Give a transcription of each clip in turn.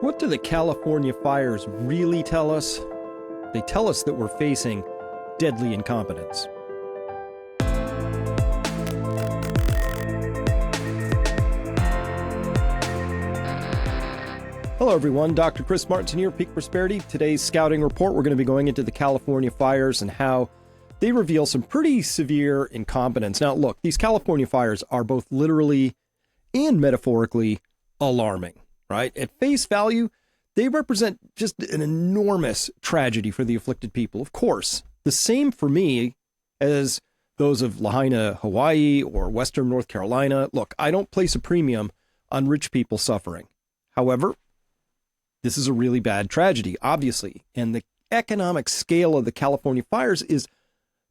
What do the California fires really tell us? They tell us that we're facing deadly incompetence. Hello everyone, Dr. Chris Martin here, Peak Prosperity. Today's scouting report, we're going to be going into the California fires and how they reveal some pretty severe incompetence. Now look, these California fires are both literally and metaphorically alarming, right? At face value, they represent just an enormous tragedy for the afflicted people. Of course, the same for me as those of Lahaina, Hawaii, or Western North Carolina. Look, I don't place a premium on rich people suffering. However, this is a really bad tragedy, obviously, and the economic scale of the California fires is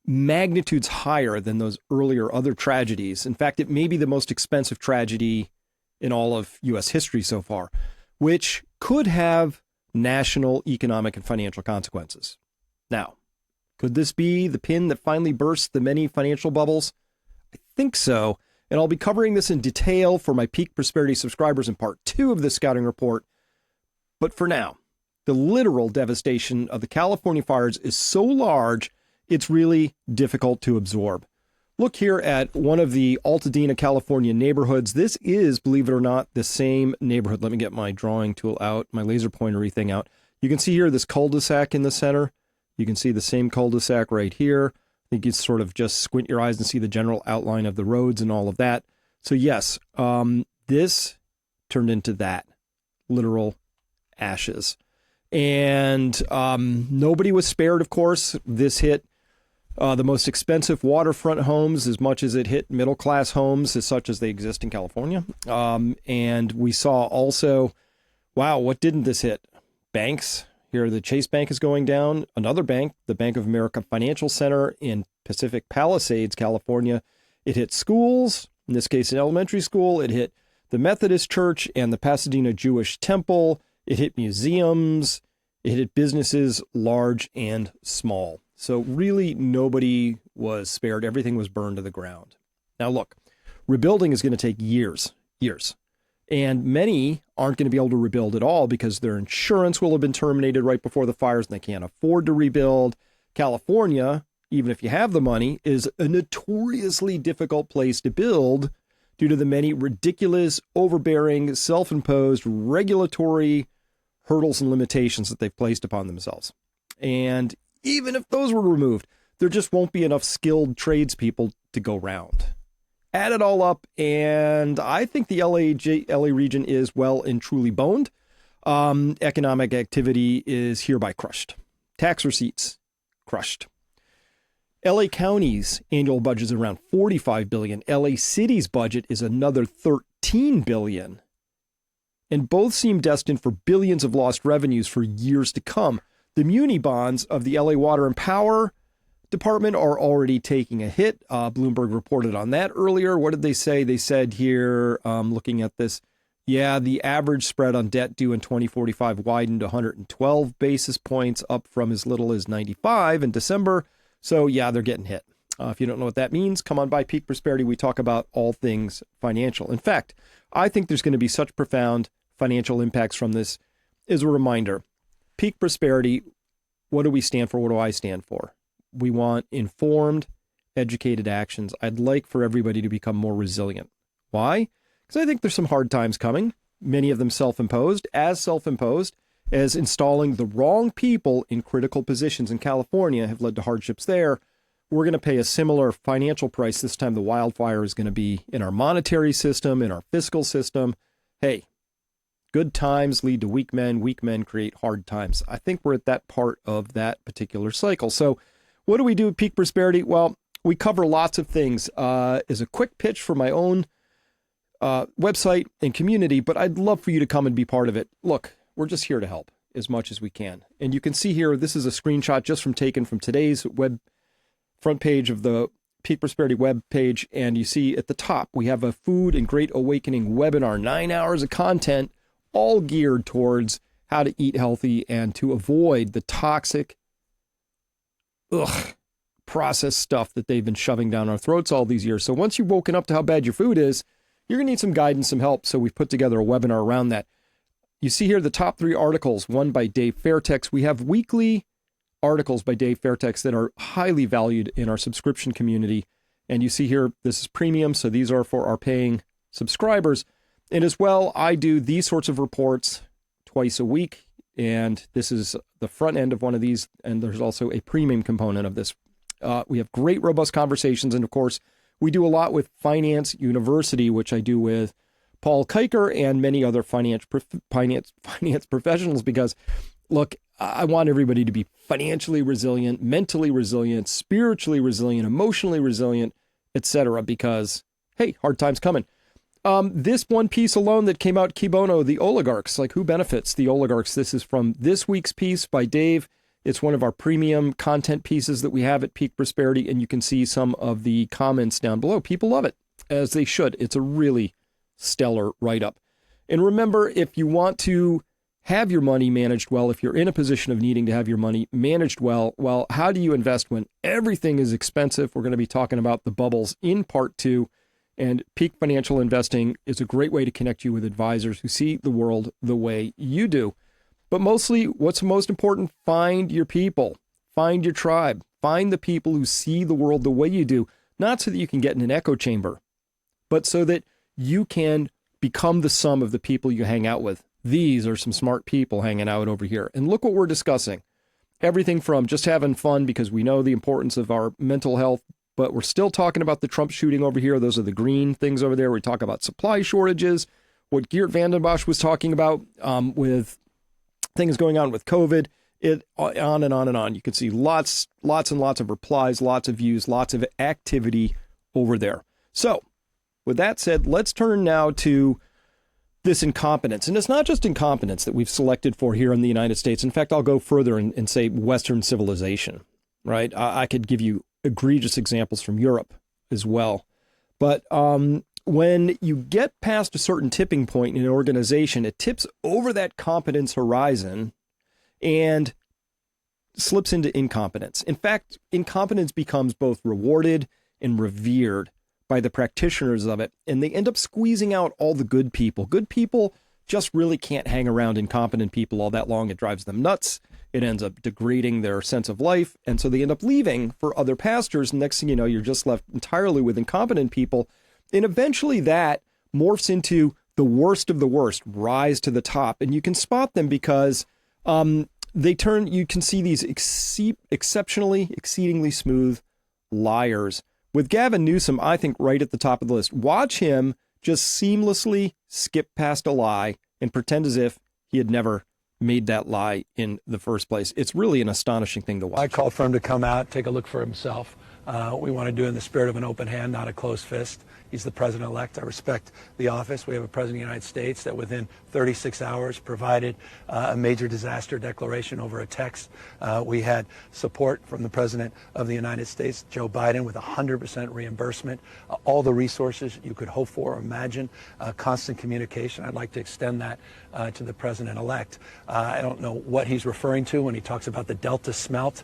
magnitudes higher than those earlier other tragedies. In fact, it may be the most expensive tragedy in all of U.S. history so far, which could have national economic and financial consequences. Now, could this be the pin that finally bursts the many financial bubbles? I think so, and I'll be covering this in detail for my Peak Prosperity subscribers in part 2 of this scouting report. But for now, the literal devastation of the California fires is so large, it's really difficult to absorb. Look here at one of the Altadena, California neighborhoods. This is, believe it or not, the same neighborhood. Let me get my drawing tool out, my laser pointery thing out. You can see here this cul-de-sac in the center. You can see the same cul-de-sac right here. I think you sort of just squint your eyes and see the general outline of the roads and all of that. So yes, this turned into that, literal ashes. And nobody was spared, of course. This hit the most expensive waterfront homes as much as it hit middle-class homes, as such as they exist in California. And we saw also, wow, what didn't this hit? Banks. Here, the Chase Bank is going down. Another bank, the Bank of America Financial Center in Pacific Palisades, California. It hit schools, in this case, an elementary school. It hit the Methodist Church and the Pasadena Jewish Temple. It hit museums. It hit businesses, large and small. So really nobody was spared. Everything was burned to the ground. Now look, rebuilding is going to take years. And many aren't going to be able to rebuild at all because their insurance will have been terminated right before the fires and they can't afford to rebuild. California, even if you have the money, is a notoriously difficult place to build due to the many ridiculous, overbearing, self-imposed regulatory hurdles and limitations that they've placed upon themselves. And even if those were removed, there just won't be enough skilled tradespeople to go round. Add it all up, and I think the LA region is well and truly boned. Economic activity is hereby crushed. Tax receipts, crushed. LA County's annual budget is around $45 billion. LA City's budget is another $13 billion. And both seem destined for billions of lost revenues for years to come. The muni bonds of the LA Water and Power Department are already taking a hit. Bloomberg reported on that earlier. What did they say? They said here, looking at this, yeah, the average spread on debt due in 2045 widened 112 basis points, up from as little as 95 in December. So yeah, they're getting hit. If you don't know what that means, come on by Peak Prosperity. We talk about all things financial. In fact, I think there's going to be such profound financial impacts from this. As a reminder, Peak Prosperity, what do we stand for? What do I stand for? We want informed, educated actions. I'd like for everybody to become more resilient. Why? Because I think there's some hard times coming, many of them self-imposed as installing the wrong people in critical positions in California have led to hardships there. We're going to pay a similar financial price. This time the wildfire is going to be in our monetary system, in our fiscal system. Hey, good times lead to weak men create hard times. I think we're at that part of that particular cycle. So what do we do at Peak Prosperity? Well, we cover lots of things. As a quick pitch for my own website and community, but I'd love for you to come and be part of it. Look, we're just here to help as much as we can. And you can see here, this is a screenshot taken from today's web front page of the Peak Prosperity web page. And you see at the top, we have a Food and Great Awakening webinar, 9 hours of content, all geared towards how to eat healthy and to avoid the toxic, processed stuff that they've been shoving down our throats all these years. So once you've woken up to how bad your food is, you're going to need some guidance, some help. So we've put together a webinar around that. You see here the top 3 articles, one by Dave Fairtex. We have weekly articles by Dave Fairtex that are highly valued in our subscription community. And you see here, this is premium, so these are for our paying subscribers. And as well, I do these sorts of reports twice a week. And this is the front end of one of these. And there's also a premium component of this. We have great, robust conversations. And of course, we do a lot with Finance University, which I do with Paul Kiker and many other finance professionals, because look, I want everybody to be financially resilient, mentally resilient, spiritually resilient, emotionally resilient, etc. Because, hey, hard times coming. This one piece alone that came out, Kibono, the oligarchs, like who benefits the oligarchs? This is from this week's piece by Dave. It's one of our premium content pieces that we have at Peak Prosperity, and you can see some of the comments down below. People love it, as they should. It's a really stellar write-up. And remember, if you want to have your money managed well, if you're in a position of needing to have your money managed well, how do you invest when everything is expensive? We're going to be talking about the bubbles in part 2. And Peak Financial Investing is a great way to connect you with advisors who see the world the way you do. But mostly, what's most important? Find your people. Find your tribe. Find the people who see the world the way you do. Not so that you can get in an echo chamber, but so that you can become the sum of the people you hang out with. These are some smart people hanging out over here. And look what we're discussing. Everything from just having fun because we know the importance of our mental health, but we're still talking about the Trump shooting over here. Those are the green things over there. We talk about supply shortages, what Geert Vandenbosch was talking about with things going on with COVID, on and on and on. You can see lots and lots of replies, lots of views, lots of activity over there. So with that said, let's turn now to this incompetence. And it's not just incompetence that we've selected for here in the United States. In fact, I'll go further and say Western civilization, right? I could give you egregious examples from Europe as well. But when you get past a certain tipping point in an organization, it tips over that competence horizon and slips into incompetence. In fact, incompetence becomes both rewarded and revered by the practitioners of it, and they end up squeezing out all the good people. Good people just really can't hang around incompetent people all that long. It drives them nuts. It ends up degrading their sense of life, and so they end up leaving for other pastures. Next thing you know, you're just left entirely with incompetent people, and eventually that morphs into the worst of the worst, rise to the top, and you can spot them because you can see these exceedingly smooth liars. With Gavin Newsom, I think right at the top of the list. Watch him just seamlessly skip past a lie and pretend as if he had never made that lie in the first place. It's really an astonishing thing to watch. I call for him to come out, take a look for himself. We want to do it in the spirit of an open hand, not a closed fist. He's the president-elect. I respect the office. We have a president of the United States that within 36 hours provided a major disaster declaration over a text. We had support from the president of the United States, Joe Biden, with 100% reimbursement, all the resources you could hope for or imagine, constant communication. I'd like to extend that to the president-elect. I don't know what he's referring to when he talks about the Delta smelt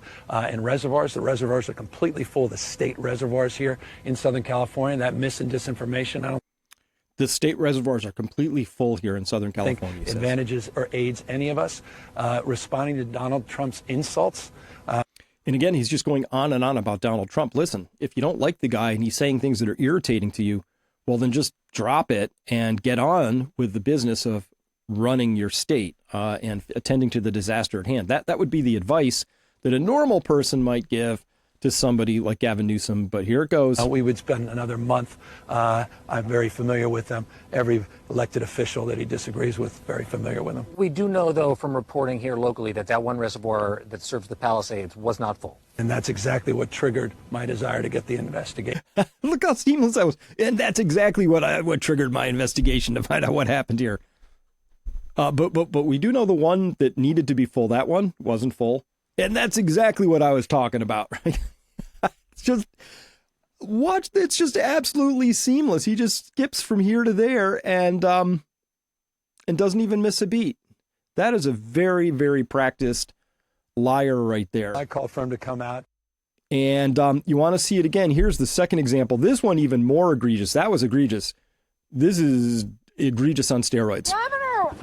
in reservoirs. The reservoirs are completely full. The state reservoirs here in Southern California, that mis and disinformation, the state reservoirs are completely full here in Southern California. Think advantages or aids any of us. Responding to Donald Trump's insults. And again, he's just going on and on about Donald Trump. Listen, if you don't like the guy and he's saying things that are irritating to you, well, then just drop it and get on with the business of running your state and attending to the disaster at hand. That would be the advice that a normal person might give to somebody like Gavin Newsom, but here it goes. We would spend another month. I'm very familiar with them. Every elected official that he disagrees with, very familiar with them. We do know, though, from reporting here locally that one reservoir that serves the Palisades was not full. And that's exactly what triggered my desire to get the investigation. Look how seamless that was. And that's exactly what triggered my investigation to find out what happened here. But we do know the one that needed to be full, that one wasn't full. And that's exactly what I was talking about, right? It's just absolutely seamless. He just skips from here to there and doesn't even miss a beat. That is a very, very practiced liar right there. I call for him to come out. And you want to see it again. Here's the second example. This one even more egregious. That was egregious. This is egregious on steroids.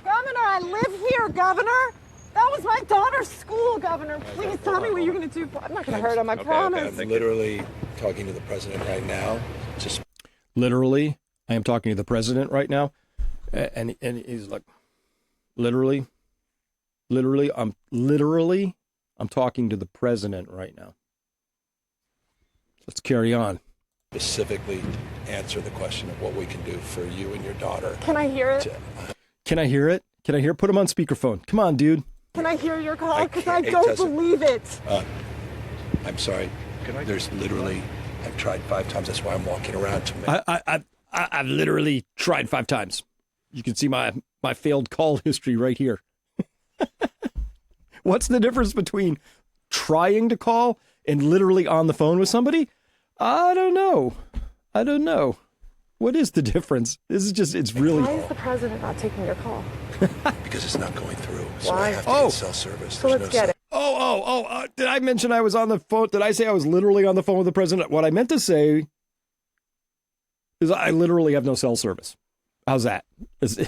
Governor, I live live here, Governor. That was my daughter's school, Governor. Please tell me what you're going to do. I'm not going to hurt him, I promise. I'm literally talking to the president right now. Literally, I am talking to the president right now. And he's like, literally, I'm talking to the president right now. Let's carry on. Specifically answer the question of what we can do for you and your daughter. Can I hear it? Can I hear it? Put him on speakerphone. Come on, dude. Can I hear your call? Because I don't believe it. I'm sorry. There's literally, I've tried 5 times. That's why I'm walking around to make. I've literally tried 5 times. You can see my failed call history right here. What's the difference between trying to call and literally on the phone with somebody? I don't know. What is the difference? This is just, it's really... Why is the president not taking your call? Because it's not going through. So Why? I have to get cell service. So let's get it. Did I mention I was on the phone? Did I say I was literally on the phone with the president? What I meant to say is I literally have no cell service. How's that? This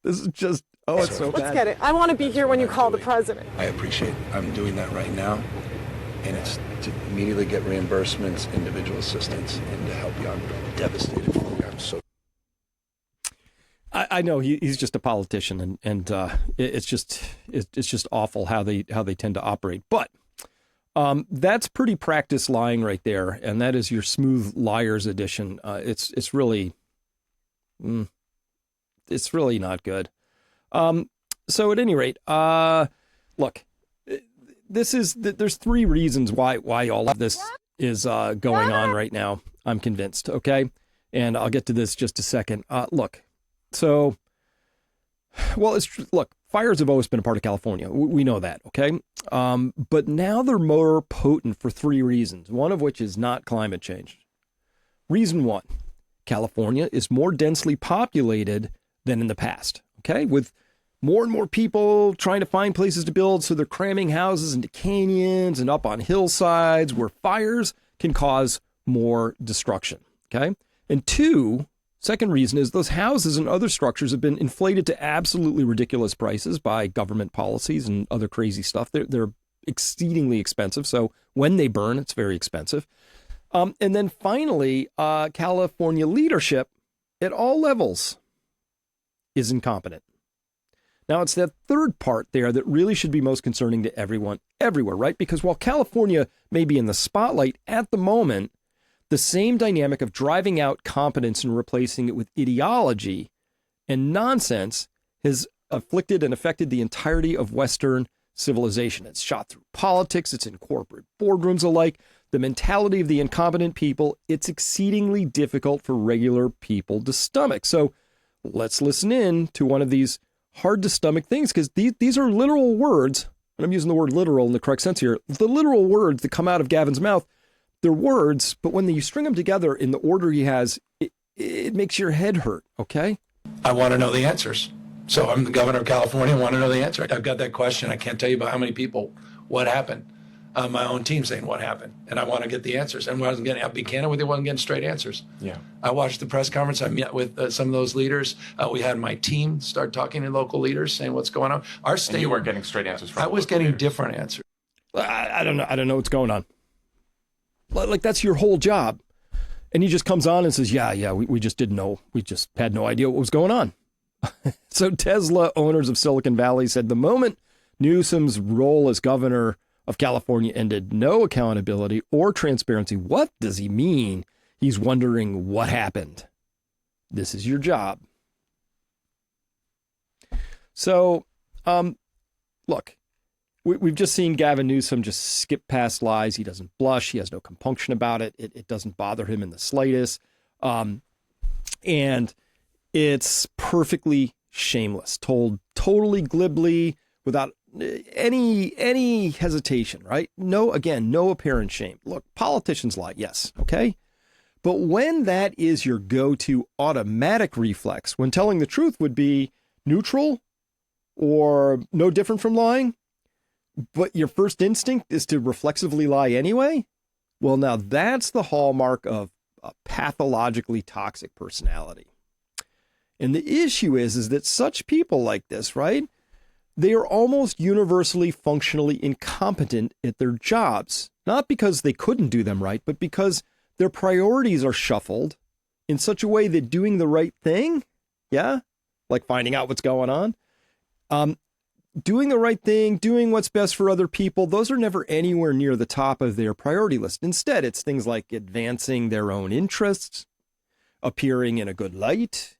is just, it's so bad. Let's get it. I want to be here when you call the president. I appreciate it. I'm doing that right now. And it's to immediately get reimbursements, individual assistance, and to help you. I'm devastated for you. I'm so... I know he's just a politician, and it's just awful how they tend to operate. But that's pretty practiced lying right there, and that is your smooth liars edition. It's really not good. So at any rate, look, there's 3 reasons why all of this is going on right now. I'm convinced. Okay, and I'll get to this just a second. Look. So, fires have always been a part of California. We know that, okay? But now they're more potent for 3 reasons, one of which is not climate change. Reason 1, California is more densely populated than in the past, okay? With more and more people trying to find places to build, so they're cramming houses into canyons and up on hillsides where fires can cause more destruction, okay? And 2, second reason is those houses and other structures have been inflated to absolutely ridiculous prices by government policies and other crazy stuff. They're exceedingly expensive. So when they burn, it's very expensive. And then finally, California leadership at all levels is incompetent. Now, it's that third part there that really should be most concerning to everyone everywhere, right? Because while California may be in the spotlight at the moment, the same dynamic of driving out competence and replacing it with ideology and nonsense has afflicted and affected the entirety of Western civilization. It's shot through politics. It's in corporate boardrooms alike. The mentality of the incompetent people, it's exceedingly difficult for regular people to stomach. So let's listen in to one of these hard to stomach things, because these are literal words, and I'm using the word literal in the correct sense here. The literal words that come out of Gavin's mouth, they're words, but when you string them together in the order he has, it makes your head hurt, okay? I want to know the answers. So I'm the governor of California. I want to know the answer. I've got that question. I can't tell you about how many people, what happened. My own team saying what happened. And I want to get the answers. And I'll be candid with you, I wasn't getting straight answers. Yeah. I watched the press conference. I met with some of those leaders. We had my team start talking to local leaders, saying what's going on. Our state. And you weren't getting straight answers from I was getting different answers. I don't know. I don't know what's going on. Like, that's your whole job. And he just comes on and says, we just didn't know. We just had no idea what was going on. So Tesla owners of Silicon Valley said the moment Newsom's role as governor of California ended, no accountability or transparency. What does he mean? He's wondering what happened. This is your job. So, look, we've just seen Gavin Newsom just skip past lies. He doesn't blush. He has no compunction about it. It doesn't bother him in the slightest. And it's perfectly shameless, told totally glibly, without any hesitation, right? No apparent shame. Look, politicians lie, yes, okay? But when that is your go-to automatic reflex, when telling the truth would be neutral or no different from lying, but your first instinct is to reflexively lie anyway, well, now that's the hallmark of a pathologically toxic personality. And the issue is that such people like this, right? They are almost universally functionally incompetent at their jobs, not because they couldn't do them right, but because their priorities are shuffled in such a way that doing the right thing, yeah, like finding out what's going on, doing the right thing, doing what's best for other people, those are never anywhere near the top of their priority list. Instead, it's things like advancing their own interests, appearing in a good light,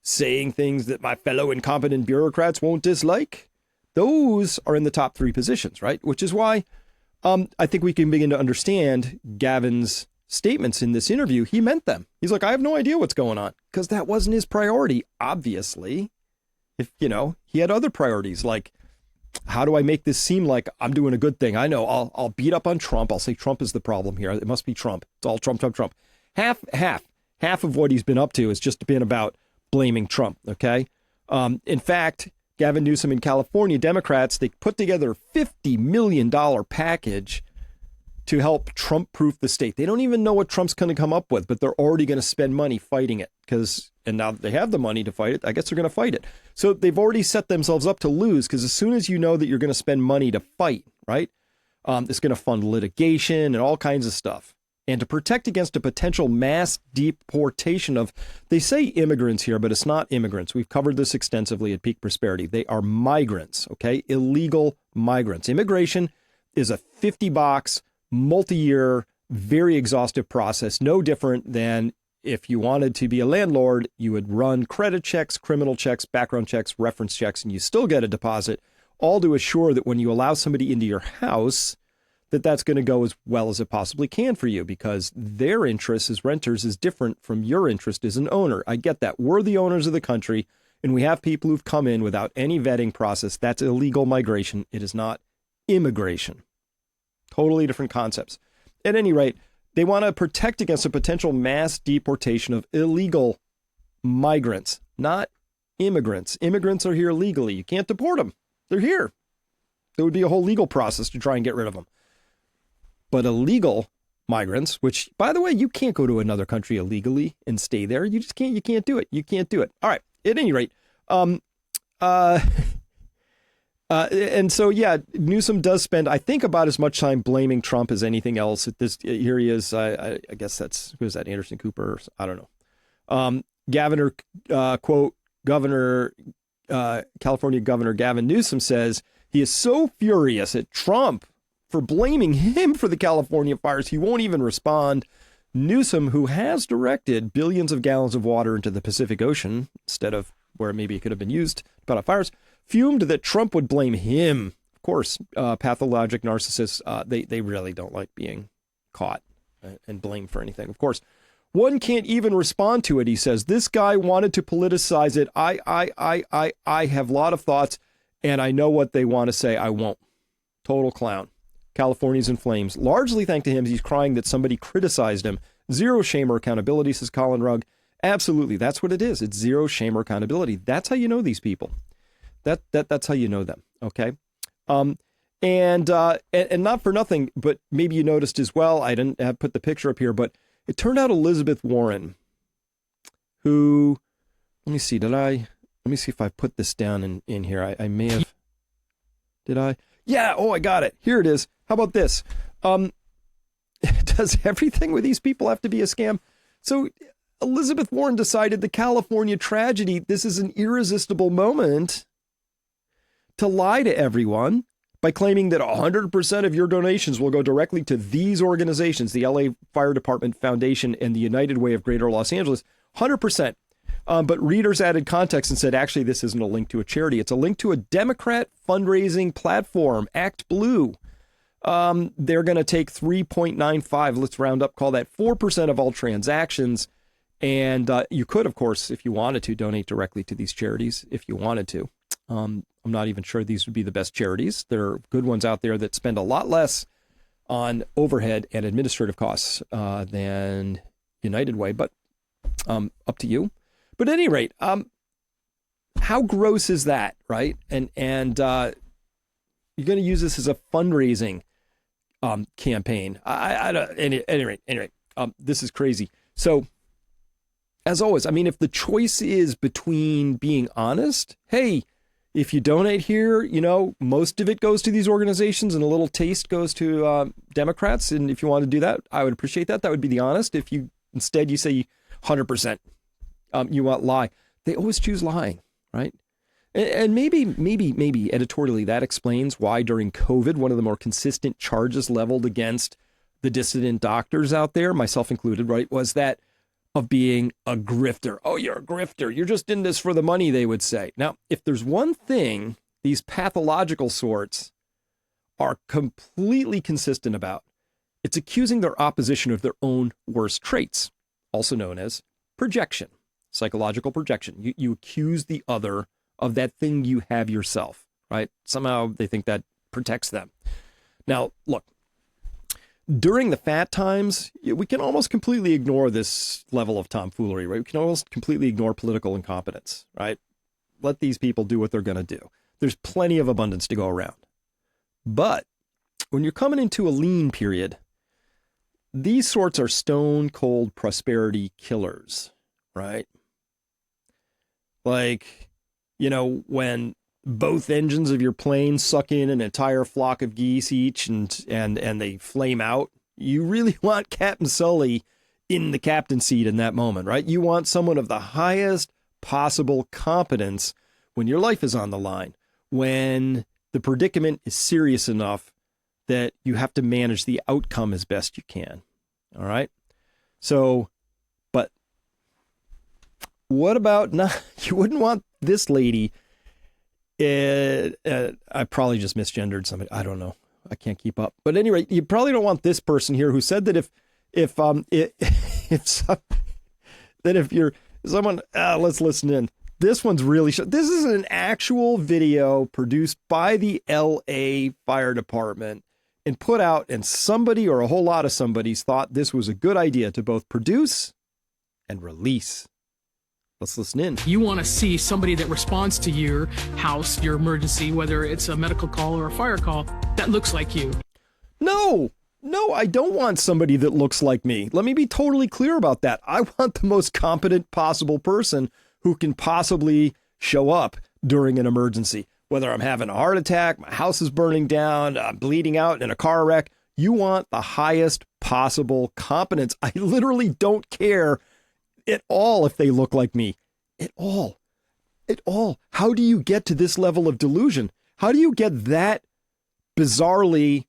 saying things that my fellow incompetent bureaucrats won't dislike. Those are in the top 3 positions, right? Which is why I think we can begin to understand Gavin's statements in this interview. He meant them. He's like, I have no idea what's going on, because that wasn't his priority, obviously. If, he had other priorities, like, how do I make this seem like I'm doing a good thing? I know I'll beat up on Trump. I'll say Trump is the problem here. It must be Trump. It's all Trump, Trump, Trump. Half of what he's been up to has just been about blaming Trump. Okay. In fact, Gavin Newsom in California, Democrats, they put together a $50 million package to help Trump-proof the state. They don't even know what Trump's going to come up with, but they're already going to spend money fighting it and now that they have the money to fight it, I guess they're going to fight it. So they've already set themselves up to lose, because as soon as you know that you're going to spend money to fight, right, it's going to fund litigation and all kinds of stuff. And to protect against a potential mass deportation of, they say immigrants here, but it's not immigrants. We've covered this extensively at Peak Prosperity. They are migrants, okay? Illegal migrants. Immigration is a 50-box, multi-year, very exhaustive process, no different than if you wanted to be a landlord, you would run credit checks, criminal checks, background checks, reference checks, and you still get a deposit, all to assure that when you allow somebody into your house, that's going to go as well as it possibly can for you, because their interest as renters is different from your interest as an owner. I get that. We're the owners of the country, and we have people who've come in without any vetting process. That's illegal migration. It is not immigration. Totally different concepts. At any rate, they want to protect against a potential mass deportation of illegal migrants, not immigrants. Immigrants are here legally. You can't deport them. They're here. There would be a whole legal process to try and get rid of them. But illegal migrants, which, by the way, you can't go to another country illegally and stay there. You just can't. You can't do it. You can't do it. All right. At any rate, and so, yeah, Newsom does spend, I think, about as much time blaming Trump as anything else. Here he is. I guess who is that? Anderson Cooper? I don't know. California Governor Gavin Newsom says he is so furious at Trump for blaming him for the California fires, he won't even respond. Newsom, who has directed billions of gallons of water into the Pacific Ocean instead of where maybe it could have been used to put out fires, fumed that Trump would blame him. Of course, pathologic narcissists, they really don't like being caught and blamed for anything. Of course, one can't even respond to it. He says, this guy wanted to politicize it. I have a lot of thoughts, and I know what they want to say. I won't. Total clown. California's in flames. Largely thanks to him, he's crying that somebody criticized him. Zero shame or accountability, says Colin Rugg. Absolutely. That's what it is. It's zero shame or accountability. That's how you know these people. That's how you know them. Okay. And not for nothing, but maybe you noticed as well, I didn't have put the picture up here, but it turned out Elizabeth Warren, who, let me see if I put this down in here. I may have, did I? Yeah. Oh, I got it. Here it is. How about this? Does everything with these people have to be a scam? So Elizabeth Warren decided the California tragedy, this is an irresistible moment to lie to everyone by claiming that 100% of your donations will go directly to these organizations, the LA Fire Department Foundation and the United Way of Greater Los Angeles, 100%. But readers added context and said, actually, this isn't a link to a charity. It's a link to a Democrat fundraising platform, Act Blue. They're going to take 3.95, let's round up, call that 4% of all transactions. And you could, of course, if you wanted to, donate directly to these charities, if you wanted to. I'm not even sure these would be the best charities. There are good ones out there that spend a lot less on overhead and administrative costs than United Way, but up to you. But at any rate, how gross is that, right? And you're going to use this as a fundraising campaign. I don't. Anyway, this is crazy. So as always, I mean, if the choice is between being honest, hey, if you donate here, you know, most of it goes to these organizations and a little taste goes to Democrats. And if you want to do that, I would appreciate that. That would be the honest. If you instead you say 100%, you want lie. They always choose lying, right? And maybe editorially that explains why during COVID, one of the more consistent charges leveled against the dissident doctors out there, myself included, right, was that of being a grifter. Oh, you're a grifter. You're just in this for the money, they would say. Now, if there's one thing these pathological sorts are completely consistent about, it's accusing their opposition of their own worst traits, also known as projection, psychological projection. You accuse the other of that thing you have yourself, right? Somehow they think that protects them. Now, look, during the fat times, we can almost completely ignore this level of tomfoolery, right? We can almost completely ignore political incompetence, right? Let these people do what they're going to do. There's plenty of abundance to go around. But when you're coming into a lean period, these sorts are stone cold prosperity killers, right? Like, you know, when both engines of your plane suck in an entire flock of geese each and they flame out, you really want Captain Sully in the captain seat in that moment, right? You want someone of the highest possible competence when your life is on the line, when the predicament is serious enough that you have to manage the outcome as best you can. All right. So, but what about not, you wouldn't want this lady. I probably just misgendered somebody. I don't know. I can't keep up. But anyway, you probably don't want this person here who said that if you're someone, let's listen in. This one's really, this is an actual video produced by the LA Fire Department and put out, and somebody or a whole lot of somebody's thought this was a good idea to both produce and release. Let's listen in. You want to see somebody that responds to your house, your emergency, whether it's a medical call or a fire call, that looks like you. No, I don't want somebody that looks like me. Let me be totally clear about that. I want the most competent possible person who can possibly show up during an emergency. Whether I'm having a heart attack, my house is burning down, I'm bleeding out in a car wreck. You want the highest possible competence. I literally don't care at all if they look like me. At all. How do you get to this level of delusion? How do you get that bizarrely,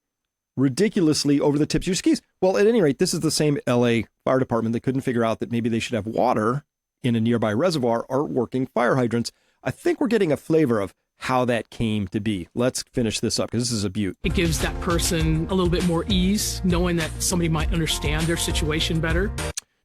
ridiculously over the tips of your skis? Well, at any rate, this is the same LA Fire Department that couldn't figure out that maybe they should have water in a nearby reservoir or working fire hydrants. I think we're getting a flavor of how that came to be. Let's finish this up because this is a beaut. It gives that person a little bit more ease, knowing that somebody might understand their situation better.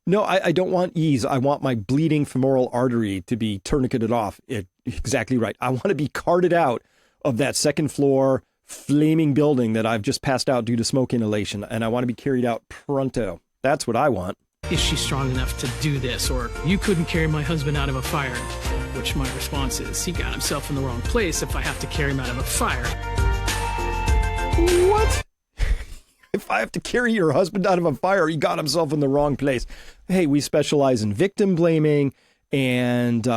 No, I don't want ease. I want my bleeding femoral artery to be tourniqueted off. Exactly right. I want to be carted out of that second floor flaming building that I've just passed out due to smoke inhalation, and I want to be carried out pronto. That's what I want. Is she strong enough to do this? Or you couldn't carry my husband out of a fire, which my response is, he got himself in the wrong place if I have to carry him out of a fire. What? If I have to carry your husband out of a fire, he got himself in the wrong place. Hey, we specialize in victim blaming and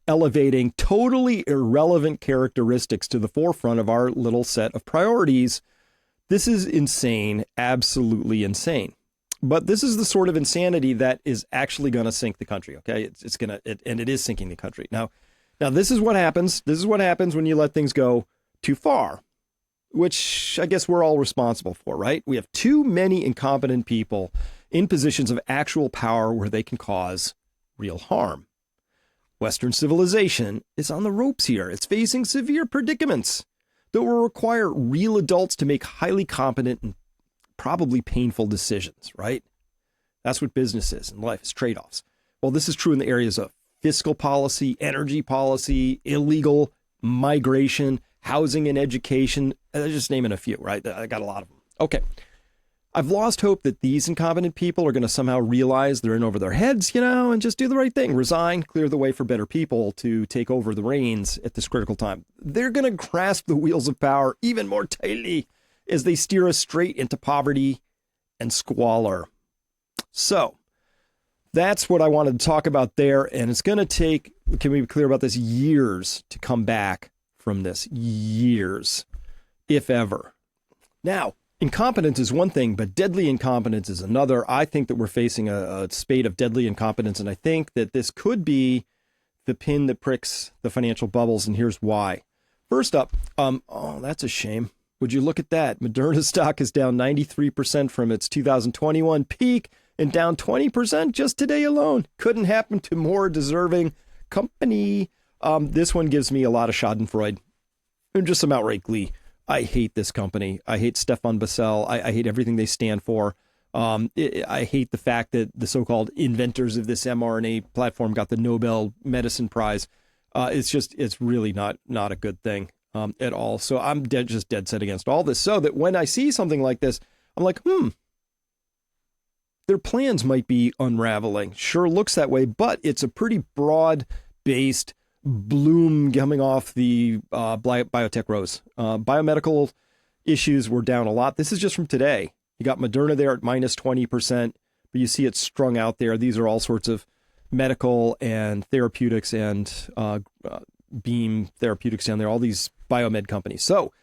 elevating totally irrelevant characteristics to the forefront of our little set of priorities. This is insane, absolutely insane. But this is the sort of insanity that is actually going to sink the country, okay? And it is sinking the country. Now, this is what happens. This is what happens when you let things go too far, which I guess we're all responsible for, right? We have too many incompetent people in positions of actual power where they can cause real harm. Western civilization is on the ropes here. It's facing severe predicaments that will require real adults to make highly competent and probably painful decisions, right? That's what business is in life, is trade-offs. Well, this is true in the areas of fiscal policy, energy policy, illegal migration, housing and education, just naming a few, right? I got a lot of them. Okay. I've lost hope that these incompetent people are going to somehow realize they're in over their heads, and just do the right thing. Resign, clear the way for better people to take over the reins at this critical time. They're going to grasp the wheels of power even more tightly as they steer us straight into poverty and squalor. So, that's what I wanted to talk about there. And it's going to take, can we be clear about this, years to come back from this. Years, if ever. Now, incompetence is one thing, but deadly incompetence is another. I think that we're facing a spate of deadly incompetence, and I think that this could be the pin that pricks the financial bubbles, and here's why. First up, oh, that's a shame. Would you look at that? Moderna stock is down 93% from its 2021 peak and down 20% just today alone. Couldn't happen to more deserving company. This one gives me a lot of schadenfreude and just some outright glee. I hate this company. I hate Stefan Bassel. I hate everything they stand for. I hate the fact that the so-called inventors of this mRNA platform got the Nobel Medicine Prize. It's really not a good thing at all. So I'm just dead set against all this. So that when I see something like this, I'm like, their plans might be unraveling. Sure looks that way, but it's a pretty broad-based bloom coming off the biotech rose. Biomedical issues were down a lot. This is just from today. You got Moderna there at minus 20%, but you see it strung out there. These are all sorts of medical and therapeutics and Beam Therapeutics down there, all these biomed companies. So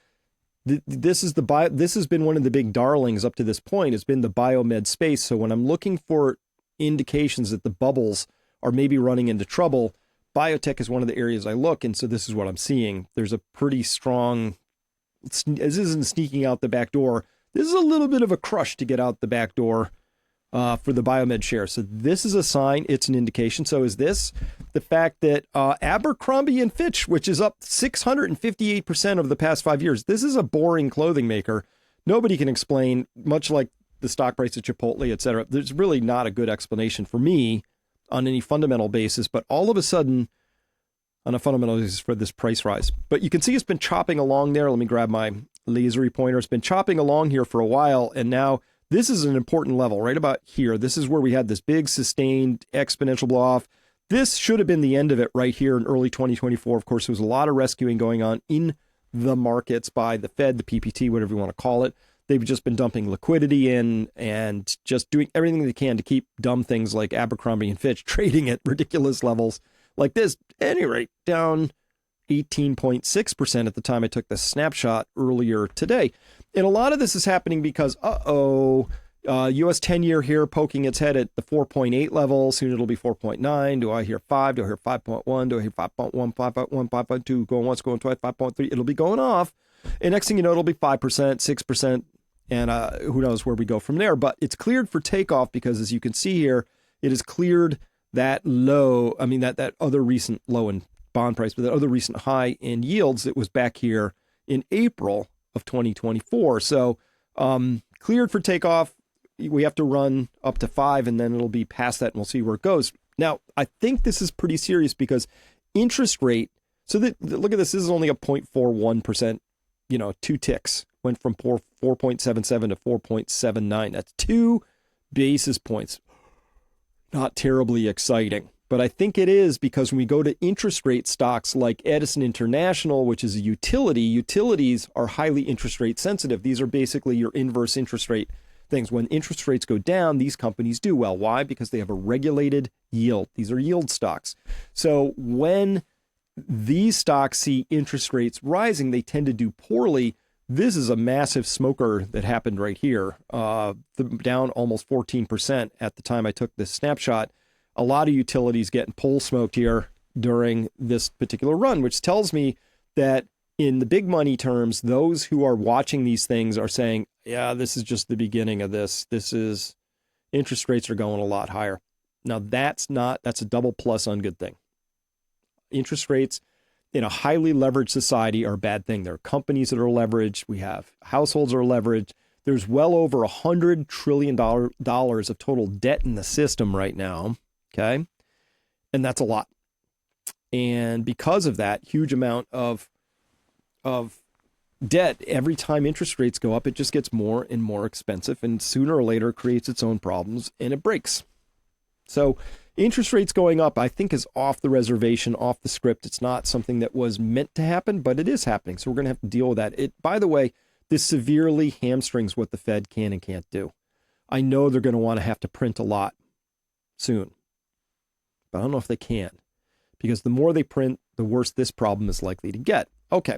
this has been one of the big darlings up to this point, has been the biomed space. So when I'm looking for indications that the bubbles are maybe running into trouble, biotech is one of the areas I look. And so this is what I'm seeing. There's a pretty strong, this isn't sneaking out the back door. This is a little bit of a crush to get out the back door for the biomed share. So this is a sign, it's an indication. So is this the fact that Abercrombie and Fitch, which is up 658% over the past 5 years, this is a boring clothing maker. Nobody can explain, much like the stock price of Chipotle, et cetera. There's really not a good explanation for me on any fundamental basis, but all of a sudden, on a fundamental basis for this price rise. But you can see it's been chopping along there. Let me grab my lasery pointer. It's been chopping along here for a while, and now this is an important level right about here. This is where we had this big sustained exponential blow off. This should have been the end of it right here in early 2024. Of course, there was a lot of rescuing going on in the markets by the Fed, the PPT, whatever you want to call it. They've just been dumping liquidity in and just doing everything they can to keep dumb things like Abercrombie and Fitch trading at ridiculous levels like this. At any rate, down 18.6% at the time I took the snapshot earlier today. And a lot of this is happening because, U.S. 10-year here poking its head at the 4.8 level. Soon it'll be 4.9. Do I hear 5? Do I hear 5.1? Do I hear 5.1, 5.1, 5.2, going once, going twice, 5.3? It'll be going off. And next thing you know, it'll be 5%, 6%, and who knows where we go from there. But it's cleared for takeoff because, as you can see here, it has cleared that low, that other recent low in bond price, but that other recent high in yields that was back here in April of 2024. So cleared for takeoff. We have to run up to 5, and then it'll be past that, and we'll see where it goes. Now, I think this is pretty serious because interest rate, look at this, this is only a 0.41%, 2 ticks, went from 4.77 to 4.79. That's 2 basis points. Not terribly exciting. But I think it is because when we go to interest rate stocks like Edison International, which is a utility, utilities are highly interest rate sensitive. These are basically your inverse interest rate things. When interest rates go down, these companies do well. Why? Because they have a regulated yield. These are yield stocks. So when these stocks see interest rates rising, they tend to do poorly. This is a massive smoker that happened right here, down almost 14% at the time I took this snapshot. A lot of utilities getting pole smoked here during this particular run, which tells me that in the big money terms, those who are watching these things are saying, yeah, this is just the beginning of this. Interest rates are going a lot higher. Now that's a double plus on good thing. Interest rates in a highly leveraged society are a bad thing. There are companies that are leveraged. We have households that are leveraged. There's well over $100 trillion of total debt in the system right now. Okay. And that's a lot. And because of that huge amount of debt, every time interest rates go up, it just gets more and more expensive, and sooner or later it creates its own problems and it breaks. So interest rates going up, I think, is off the reservation, off the script. It's not something that was meant to happen, but it is happening. So we're going to have to deal with that. By the way, this severely hamstrings what the Fed can and can't do. I know they're going to want to have to print a lot soon. But I don't know if they can, because the more they print, the worse this problem is likely to get. Okay,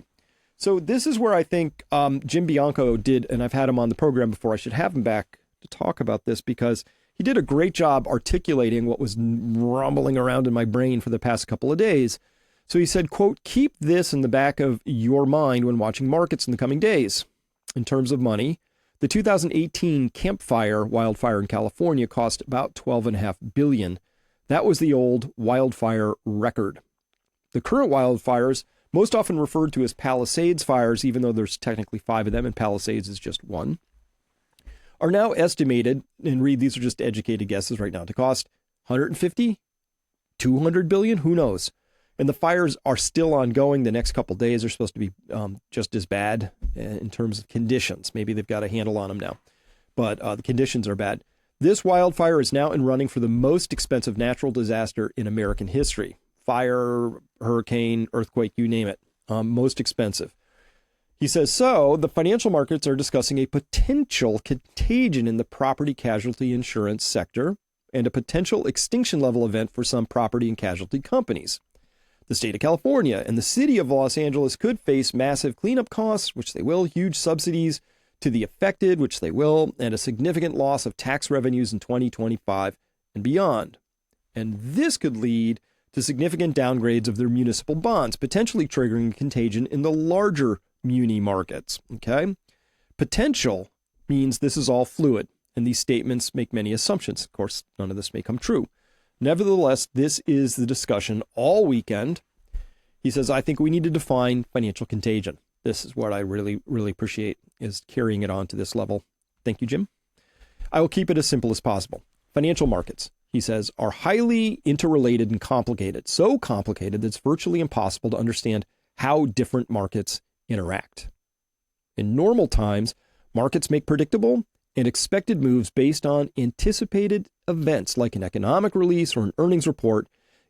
so this is where I think Jim Bianco did, and I've had him on the program before. I should have him back to talk about this because he did a great job articulating what was rumbling around in my brain for the past couple of days. So he said, quote, keep this in the back of your mind when watching markets in the coming days. In terms of money, the 2018 Campfire wildfire in California cost about $12.5 billion. That was the old wildfire record. The current wildfires, most often referred to as Palisades fires, even though there's technically 5 of them and Palisades is just one, are now estimated, and read, these are just educated guesses right now, to cost 150, 200 billion, who knows? And the fires are still ongoing. The next couple of days are supposed to be just as bad in terms of conditions. Maybe they've got a handle on them now, but the conditions are bad. This wildfire is now in running for the most expensive natural disaster in American history. Fire, hurricane, earthquake, you name it, most expensive. He says, so the financial markets are discussing a potential contagion in the property casualty insurance sector and a potential extinction level event for some property and casualty companies. The state of California and the city of Los Angeles could face massive cleanup costs, which they will, huge subsidies to the affected, which they will, and a significant loss of tax revenues in 2025 and beyond. And this could lead to significant downgrades of their municipal bonds, potentially triggering contagion in the larger muni markets. Okay? Potential means this is all fluid, and these statements make many assumptions. Of course, none of this may come true. Nevertheless, this is the discussion all weekend. He says, I think we need to define financial contagion. This is what I really, really appreciate, is carrying it on to this level. Thank you, Jim. I will keep it as simple as possible. Financial markets, he says, are highly interrelated and complicated. So complicated that it's virtually impossible to understand how different markets interact. In normal times, markets make predictable and expected moves based on anticipated events like an economic release or an earnings report,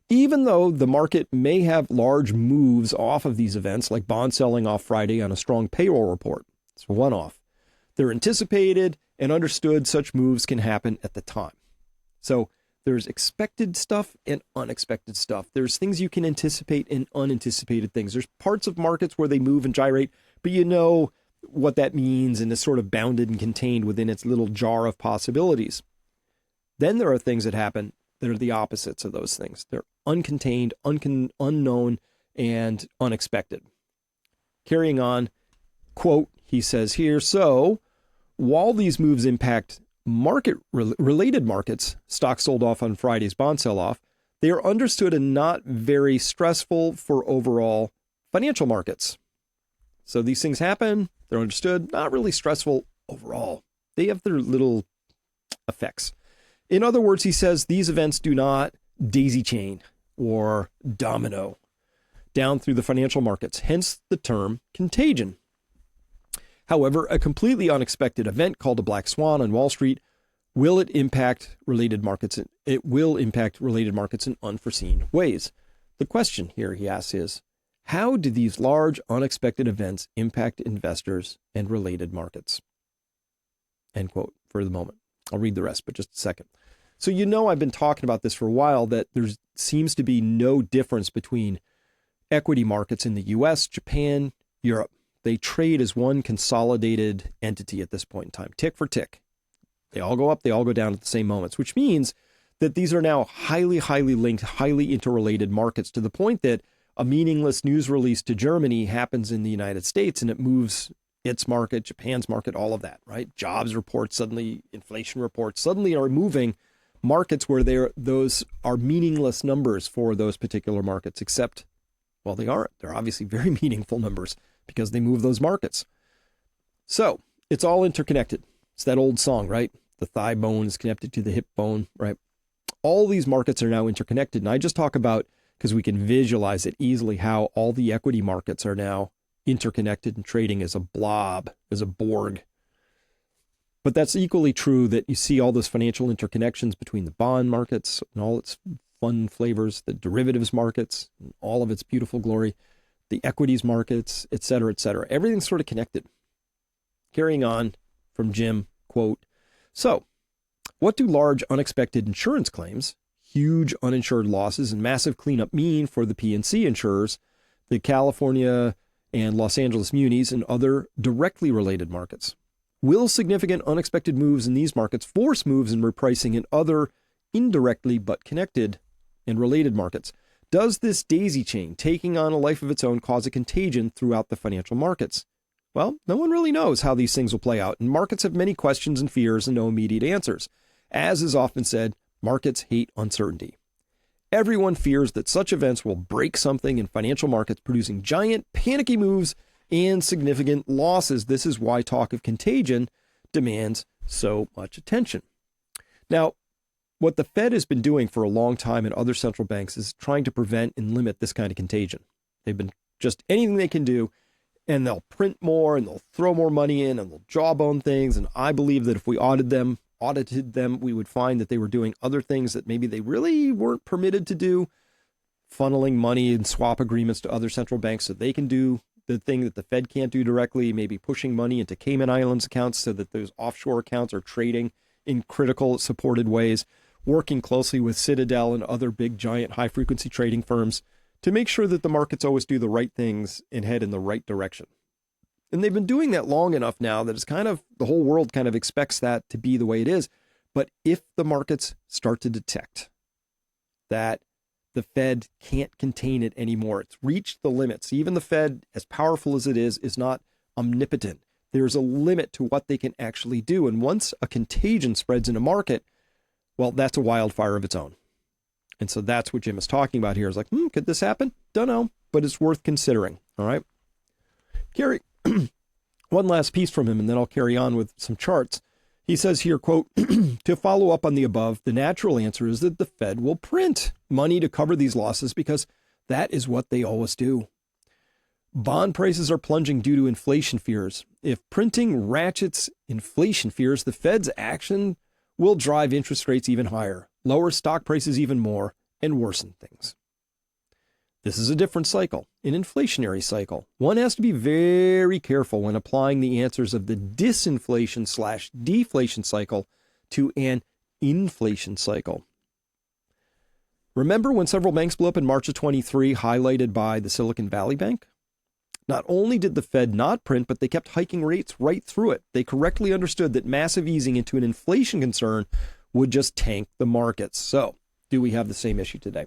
even though the market may have large moves off of these events, like bond selling off Friday on a strong payroll report. It's a one-off. They're anticipated and understood. Such moves can happen at the time. So there's expected stuff and unexpected stuff. There's things you can anticipate and unanticipated things. There's parts of markets where they move and gyrate, but you know what that means and is sort of bounded and contained within its little jar of possibilities. Then there are things that happen that are the opposites of those things. They're uncontained, unknown, and unexpected. Carrying on, quote, he says here, so while these moves impact related markets, stocks sold off on Friday's bond sell-off, they are understood and not very stressful for overall financial markets. So these things happen, they're understood, not really stressful overall. They have their little effects. In other words, he says these events do not daisy chain or domino down through the financial markets, hence the term contagion. However, a completely unexpected event called a black swan on Wall Street will impact related markets. It will impact related markets in unforeseen ways. The question here, he asks, is how do these large unexpected events impact investors and related markets? End quote for the moment. I'll read the rest, but just a second. So I've been talking about this for a while, that there seems to be no difference between equity markets in the US, Japan, Europe. They trade as one consolidated entity at this point in time, tick for tick. They all go up, they all go down at the same moments, which means that these are now highly, highly linked, highly interrelated markets, to the point that a meaningless news release to Germany happens in the United States and it moves its market, Japan's market, all of that, right? Jobs reports suddenly, inflation reports suddenly are moving markets where those are meaningless numbers for those particular markets, except, well, they aren't. They're obviously very meaningful numbers because they move those markets. So it's all interconnected. It's that old song, right? The thigh bone is connected to the hip bone, right? All these markets are now interconnected. And I just talk about, because we can visualize it easily, how all the equity markets are now interconnected and trading as a blob, as a Borg. But that's equally true that you see all those financial interconnections between the bond markets and all its fun flavors, the derivatives markets, and all of its beautiful glory, the equities markets, et cetera, et cetera. Everything's sort of connected. Carrying on from Jim, quote, so what do large unexpected insurance claims, huge uninsured losses and massive cleanup mean for the P&C insurers, the California and Los Angeles munis, and other directly related markets? Will significant unexpected moves in these markets force moves in repricing in other indirectly but connected and related markets? Does this daisy chain taking on a life of its own cause a contagion throughout the financial markets? Well, no one really knows how these things will play out, and markets have many questions and fears and no immediate answers. As is often said, markets hate uncertainty. Everyone fears that such events will break something in financial markets, producing giant, panicky moves and significant losses. This is why talk of contagion demands so much attention. Now, what the Fed has been doing for a long time and other central banks is trying to prevent and limit this kind of contagion. They've been just anything they can do, and they'll print more and they'll throw more money in and they'll jawbone things. And I believe that if we audited them, we would find that they were doing other things that maybe they really weren't permitted to do, funneling money and swap agreements to other central banks so they can do the thing that the Fed can't do directly, maybe pushing money into Cayman Islands accounts so that those offshore accounts are trading in critical supported ways, working closely with Citadel and other big, giant, high-frequency trading firms to make sure that the markets always do the right things and head in the right direction. And they've been doing that long enough now that it's kind of, the whole world kind of expects that to be the way it is. But if the markets start to detect that the Fed can't contain it anymore, it's reached the limits. Even the Fed, as powerful as it is not omnipotent. There's a limit to what they can actually do. And once a contagion spreads in a market, well, that's a wildfire of its own. And so that's what Jim is talking about here. Is like, could this happen? Don't know, but it's worth considering. All right. Carry one last piece from him, and then I'll carry on with some charts. He says here, quote, to follow up on the above, the natural answer is that the Fed will print money to cover these losses because that is what they always do. Bond prices are plunging due to inflation fears. If printing ratchets inflation fears, the Fed's action will drive interest rates even higher, lower stock prices even more, and worsen things. This is a different cycle, an inflationary cycle. One has to be very careful when applying the answers of the disinflation/deflation cycle to an inflation cycle. Remember when several banks blew up in March of 23, highlighted by the Silicon Valley Bank? Not only did the Fed not print, but they kept hiking rates right through it. They correctly understood that massive easing into an inflation concern would just tank the markets. So, do we have the same issue today?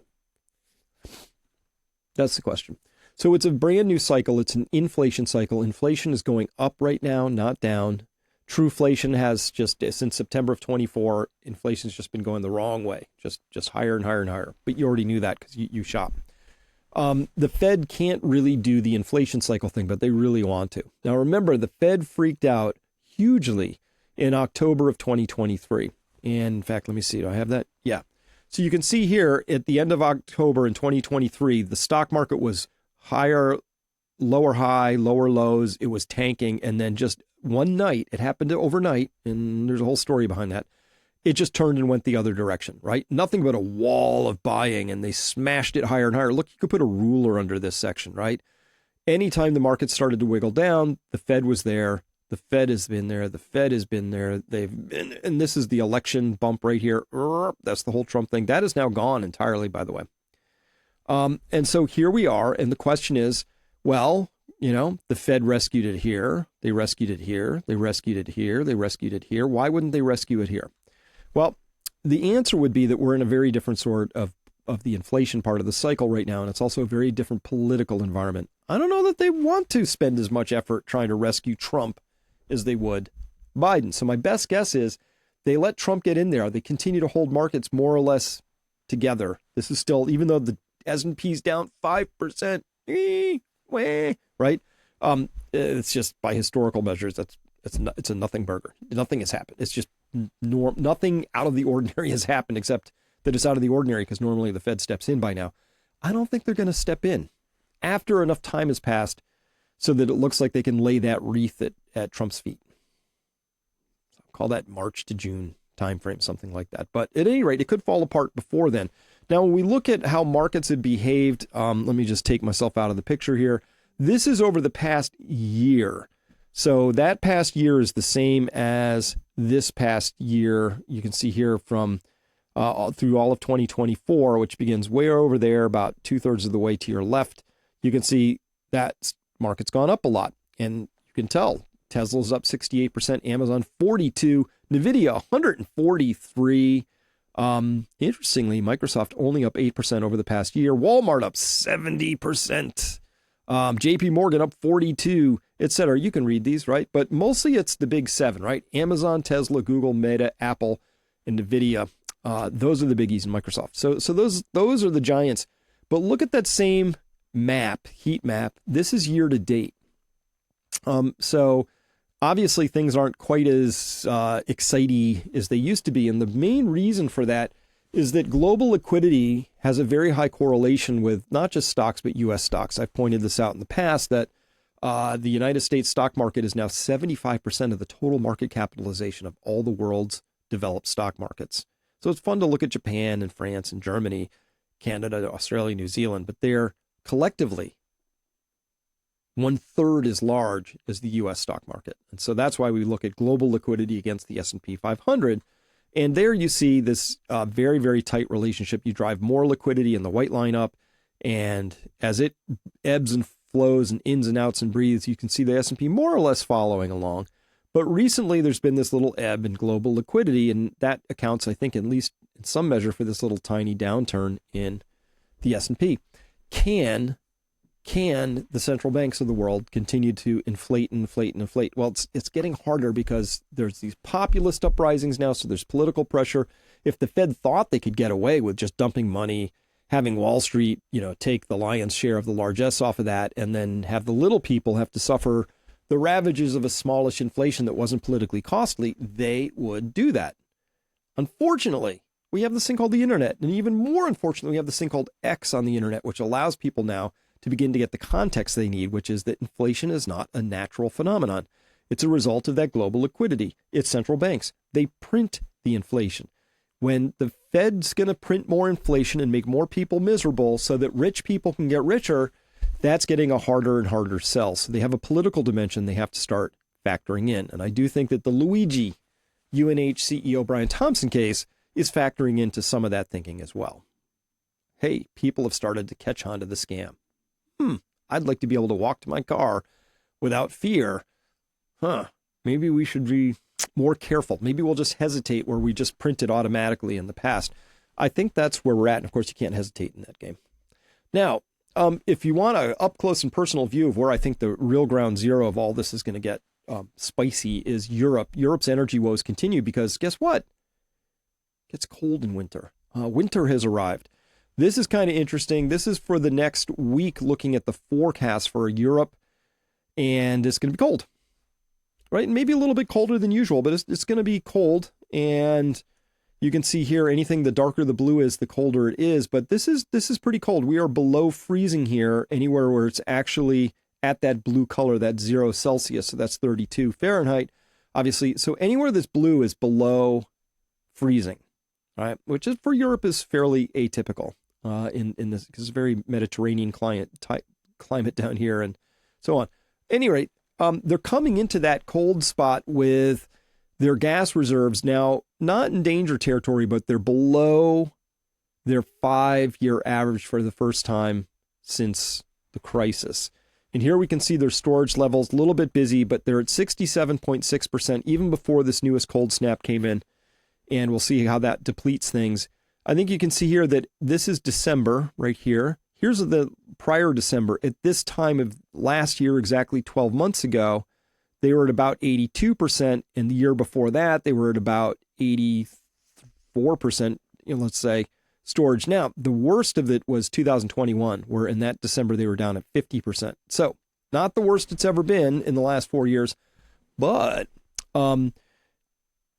That's the question. So it's a brand new cycle. It's an inflation cycle. Inflation is going up right now, not down. Trueflation has just, since September of 24, inflation's just been going the wrong way, just higher and higher and higher. But you already knew that because you shop. The Fed can't really do the inflation cycle thing, but they really want to. Now, remember, the Fed freaked out hugely in October of 2023. And in fact, let me see. Do I have that? Yeah. So you can see here at the end of October in 2023, the stock market was higher, lower high, lower lows. It was tanking. And then just one night, it happened overnight, and there's a whole story behind that. It just turned and went the other direction, right? Nothing but a wall of buying, and they smashed it higher and higher. Look, you could put a ruler under this section, right? Anytime the market started to wiggle down, the Fed was there. The Fed has been there. The Fed has been there. They've been, and this is the election bump right here. That's the whole Trump thing. That is now gone entirely, by the way. And so here we are. And the question is, well, the Fed rescued it here. They rescued it here. They rescued it here. They rescued it here. Why wouldn't they rescue it here? Well, the answer would be that we're in a very different sort of the inflation part of the cycle right now. And it's also a very different political environment. I don't know that they want to spend as much effort trying to rescue Trump as they would Biden. So my best guess is they let Trump get in there. They continue to hold markets more or less together. This is still, even though the S&P's down 5%, right? It's just by historical measures, it's a nothing burger. Nothing has happened. It's just nothing out of the ordinary has happened, except that it's out of the ordinary because normally the Fed steps in by now. I don't think they're going to step in after enough time has passed so that it looks like they can lay that wreath at Trump's feet. So call that March to June timeframe, something like that. But at any rate, it could fall apart before then. Now, when we look at how markets have behaved, let me just take myself out of the picture here. This is over the past year. So that past year is the same as this past year. You can see here from through all of 2024, which begins way over there, about 2/3 of the way to your left. You can see that market's gone up a lot. And you can tell Tesla's up 68%, Amazon 42%, NVIDIA 143%. Interestingly, Microsoft only up 8% over the past year. Walmart up 70%. JP Morgan up 42%, etc. You can read these, right? But mostly it's the big seven, right? Amazon, Tesla, Google, Meta, Apple, and NVIDIA. Those are the biggies in Microsoft. So those are the giants. But look at that same map, heat map. This is year to date. So obviously things aren't quite as exciting as they used to be. And the main reason for that is that global liquidity has a very high correlation with not just stocks, but U.S. stocks. I've pointed this out in the past that the United States stock market is now 75% of the total market capitalization of all the world's developed stock markets. So it's fun to look at Japan and France and Germany, Canada, Australia, New Zealand, but they're collectively 1/3 as large as the U.S. stock market. And so that's why we look at global liquidity against the S&P 500. And there you see this very, very tight relationship. You drive more liquidity in the white line up, and as it ebbs and flows and ins and outs and breathes, you can see the S&P more or less following along. But recently there's been this little ebb in global liquidity, and that accounts, I think, at least in some measure for this little tiny downturn in the S&P. Can the central banks of the world continue to inflate? Well, it's getting harder because there's these populist uprisings now, so there's political pressure. If the Fed thought they could get away with just dumping money, having Wall Street, take the lion's share of the largesse off of that, and then have the little people have to suffer the ravages of a smallish inflation that wasn't politically costly, they would do that. Unfortunately, we have this thing called the internet, and even more unfortunately, we have this thing called X on the internet, which allows people now to begin to get the context they need, which is that inflation is not a natural phenomenon. It's a result of that global liquidity. It's central banks. They print the inflation. When the Fed's going to print more inflation and make more people miserable so that rich people can get richer, that's getting a harder and harder sell. So they have a political dimension they have to start factoring in. And I do think that the Luigi UNH CEO Brian Thompson case is factoring into some of that thinking as well. Hey, people have started to catch on to the scam. I'd like to be able to walk to my car without fear. Maybe we should be more careful. Maybe we'll just hesitate where we just print it automatically in the past. I think that's where we're at. And of course, you can't hesitate in that game. Now, if you want an up close and personal view of where I think the real ground zero of all this is going to get spicy is Europe. Europe's energy woes continue because guess what? It gets cold in winter. Winter has arrived. This is kind of interesting. This is for the next week, looking at the forecast for Europe, and it's going to be cold, right? Maybe a little bit colder than usual, but it's going to be cold. And you can see here, anything the darker the blue is, the colder it is. But this is pretty cold. We are below freezing here, anywhere where it's actually at that blue color, that's 0 Celsius. So that's 32 Fahrenheit, obviously. So anywhere that's blue is below freezing, right? Which is for Europe is fairly atypical. In this, because it's a very Mediterranean climate down here and so on. At any rate, they're coming into that cold spot with their gas reserves now not in danger territory, but they're below their 5-year average for the first time since the crisis. And here we can see their storage levels, a little bit busy, but they're at 67.6% even before this newest cold snap came in. And we'll see how that depletes things. I think you can see here that this is December right here. Here's the prior December. At this time of last year, exactly 12 months ago, they were at about 82%. And the year before that, they were at about 84%, let's say, storage. Now, the worst of it was 2021, where in that December, they were down at 50%. So not the worst it's ever been in the last 4 years, but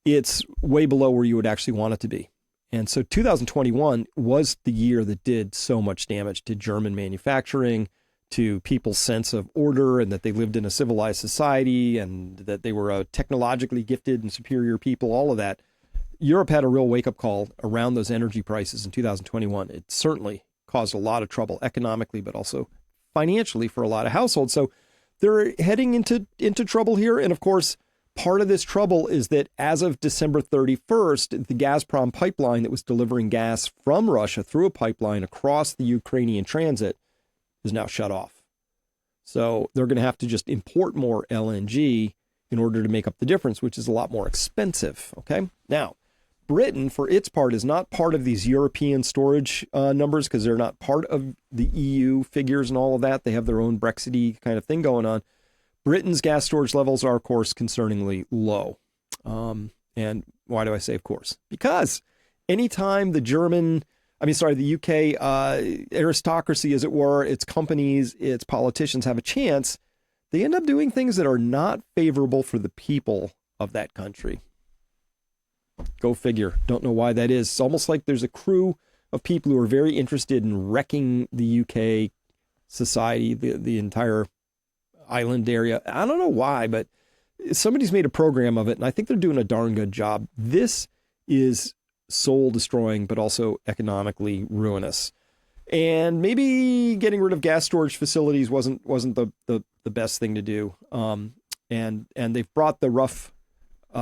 it's way below where you would actually want it to be. And so 2021 was the year that did so much damage to German manufacturing, to people's sense of order and that they lived in a civilized society and that they were technologically gifted and superior people, all of that. Europe had a real wake-up call around those energy prices in 2021. It certainly caused a lot of trouble economically, but also financially for a lot of households. So they're heading into trouble here. And of course, part of this trouble is that as of December 31st, the Gazprom pipeline that was delivering gas from Russia through a pipeline across the Ukrainian transit is now shut off. So they're going to have to just import more LNG in order to make up the difference, which is a lot more expensive. Okay. Now, Britain, for its part, is not part of these European storage numbers because they're not part of the EU figures and all of that. They have their own Brexity kind of thing going on. Britain's gas storage levels are, of course, concerningly low. And why do I say, of course? Because anytime the UK aristocracy, as it were, its companies, its politicians have a chance, they end up doing things that are not favorable for the people of that country. Go figure. Don't know why that is. It's almost like there's a crew of people who are very interested in wrecking the UK society, the entire island area. I don't know why, but somebody's made a program of it, and I think they're doing a darn good job. This is soul destroying, but also economically ruinous. And maybe getting rid of gas storage facilities wasn't the best thing to do. And they've brought the Rough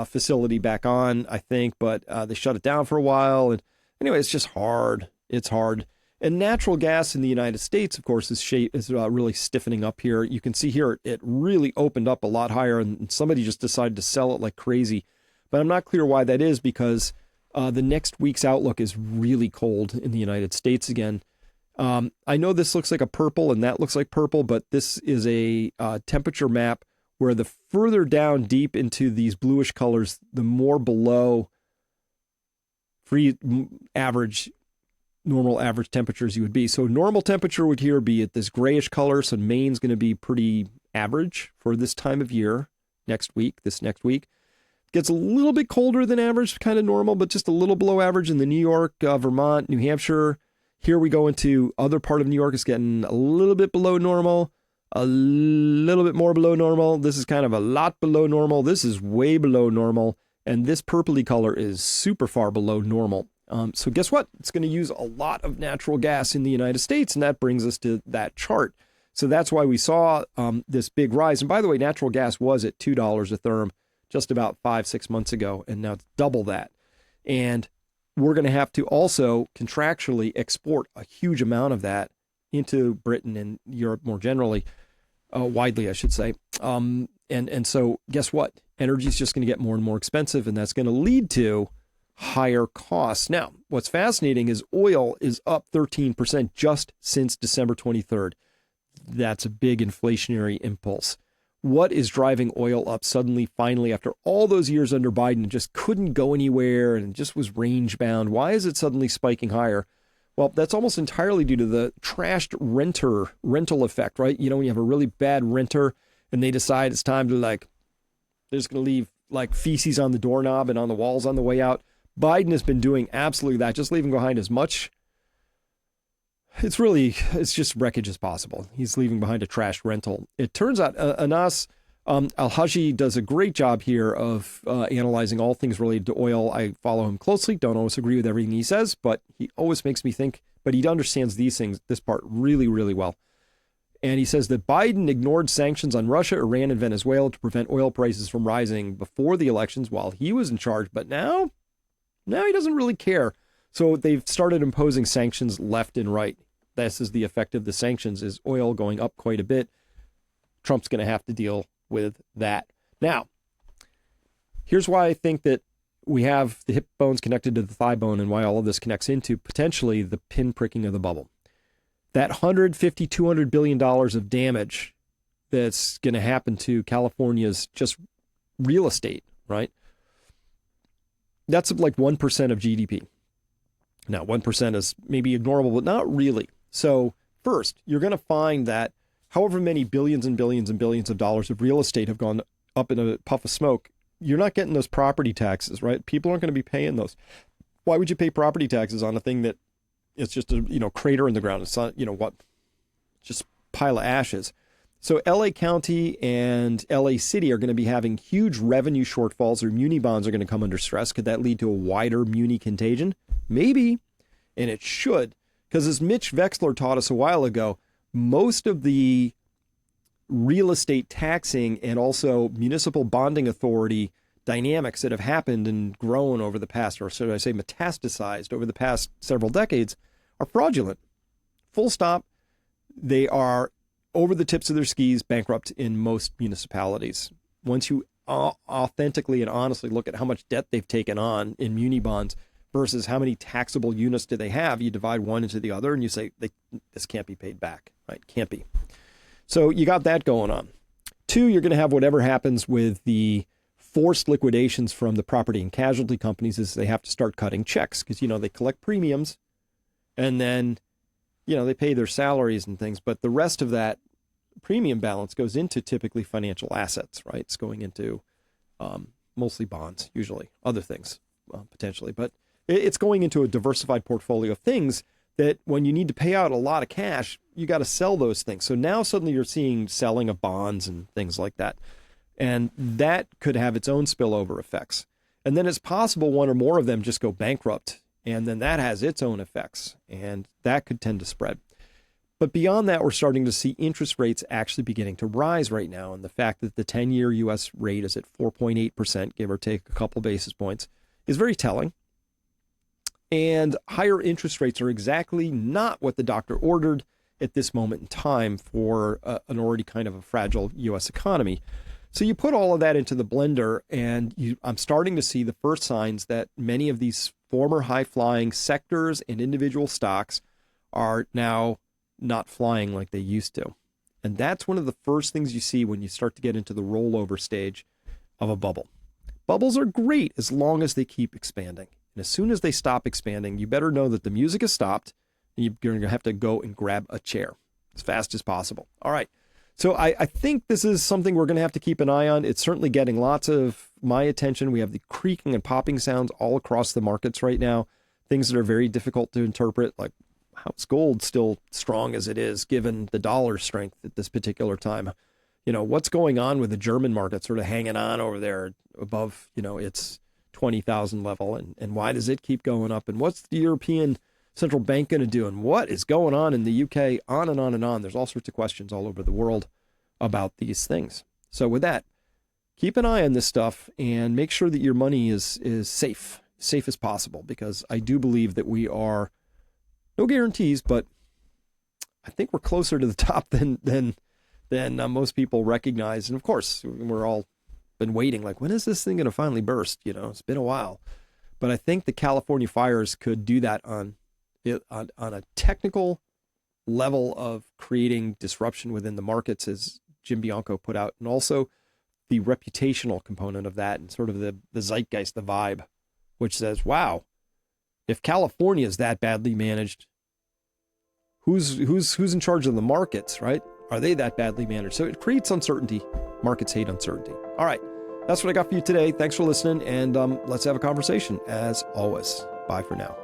facility back on, I think, but they shut it down for a while. And anyway, it's just hard. It's hard. And natural gas in the United States, of course, is really stiffening up here. You can see here it really opened up a lot higher, and somebody just decided to sell it like crazy. But I'm not clear why that is, because the next week's outlook is really cold in the United States again. I know this looks like a purple and that looks like purple, but this is a temperature map where the further down deep into these bluish colors, the more below normal average temperatures you would be. So normal temperature would here be at this grayish color. So Maine's going to be pretty average for this time of year this next week. Gets a little bit colder than average, kind of normal, but just a little below average in the New York, Vermont, New Hampshire. Here we go into other part of New York. It's getting a little bit below normal, a little bit more below normal. This is kind of a lot below normal. This is way below normal. And this purpley color is super far below normal. So guess what? It's going to use a lot of natural gas in the United States. And that brings us to that chart. So that's why we saw this big rise. And by the way, natural gas was at $2 a therm just about 5-6 months ago. And now it's double that. And we're going to have to also contractually export a huge amount of that into Britain and Europe more generally, widely, I should say. And so guess what? Energy is just going to get more and more expensive, and that's going to lead to higher costs. Now, what's fascinating is oil is up 13% just since December 23rd. That's a big inflationary impulse. What is driving oil up suddenly, finally, after all those years under Biden, just couldn't go anywhere and just was range bound? Why is it suddenly spiking higher? Well, that's almost entirely due to the trashed rental effect, right? You know, when you have a really bad renter and they decide it's time to they're just going to leave like feces on the doorknob and on the walls on the way out. Biden has been doing absolutely that, just leaving behind as much. It's just wreckage as possible. He's leaving behind a trashed rental. It turns out Anas Al-Haji does a great job here of analyzing all things related to oil. I follow him closely, don't always agree with everything he says, but he always makes me think, but he understands this part really, really well. And he says that Biden ignored sanctions on Russia, Iran, and Venezuela to prevent oil prices from rising before the elections while he was in charge. But now he doesn't really care. So they've started imposing sanctions left and right. This is the effect of the sanctions, is oil going up quite a bit. Trump's going to have to deal with that. Now, here's why I think that we have the hip bones connected to the thigh bone and why all of this connects into potentially the pin pricking of the bubble. That $150, $200 billion of damage that's going to happen to California's just real estate, right? That's like 1% of GDP. Now, 1% is maybe ignorable, but not really. So first, you're going to find that however many billions and billions and billions of dollars of real estate have gone up in a puff of smoke, you're not getting those property taxes, right? People aren't going to be paying those. Why would you pay property taxes on a thing that it's just a crater in the ground? It's not, just pile of ashes. So LA County and LA City are going to be having huge revenue shortfalls. Their muni bonds are going to come under stress. Could that lead to a wider muni contagion? Maybe, and it should, because as Mitch Wexler taught us a while ago, most of the real estate taxing and also municipal bonding authority dynamics that have happened and grown over the past, or should I say metastasized over the past several decades, are fraudulent. Full stop. They are over the tips of their skis, bankrupt in most municipalities. Once you authentically and honestly look at how much debt they've taken on in muni bonds versus how many taxable units do they have, you divide one into the other and you say, this can't be paid back, right? Can't be. So you got that going on. Two, you're going to have whatever happens with the forced liquidations from the property and casualty companies is they have to start cutting checks because, they collect premiums and then, they pay their salaries and things. But the rest of that premium balance goes into typically financial assets, right? It's going into mostly bonds, usually other things potentially. But it's going into a diversified portfolio of things that when you need to pay out a lot of cash, you got to sell those things. So now suddenly you're seeing selling of bonds and things like that. And that could have its own spillover effects. And then it's possible one or more of them just go bankrupt. And then that has its own effects. And that could tend to spread. But beyond that, we're starting to see interest rates actually beginning to rise right now. And the fact that the 10-year U.S. rate is at 4.8%, give or take a couple basis points, is very telling. And higher interest rates are exactly not what the doctor ordered at this moment in time for an already kind of a fragile U.S. economy. So you put all of that into the blender, and I'm starting to see the first signs that many of these former high-flying sectors and individual stocks are now not flying like they used to. And that's one of the first things you see when you start to get into the rollover stage of a bubble. Bubbles are great as long as they keep expanding. And as soon as they stop expanding, you better know that the music has stopped and you're going to have to go and grab a chair as fast as possible. All right. So I think this is something we're going to have to keep an eye on. It's certainly getting lots of my attention. We have the creaking and popping sounds all across the markets right now, things that are very difficult to interpret, like how is gold still strong as it is, given the dollar strength at this particular time? What's going on with the German market sort of hanging on over there above, its 20,000 level, and why does it keep going up? And what's the European Central Bank going to do? And what is going on in the UK? On and on and on. There's all sorts of questions all over the world about these things. So with that, keep an eye on this stuff and make sure that your money is safe as possible, because I do believe that we are, no guarantees, but I think we're closer to the top than most people recognize. And of course, we're all been waiting, like, when is this thing going to finally burst? It's been a while. But I think the California fires could do that on a technical level of creating disruption within the markets, as Jim Bianco put out, and also the reputational component of that and sort of the zeitgeist, the vibe, which says, wow, if California is that badly managed, who's in charge of the markets, right? Are they that badly managed? So it creates uncertainty. Markets hate uncertainty. All right. That's what I got for you today. Thanks for listening, and let's have a conversation as always. Bye for now.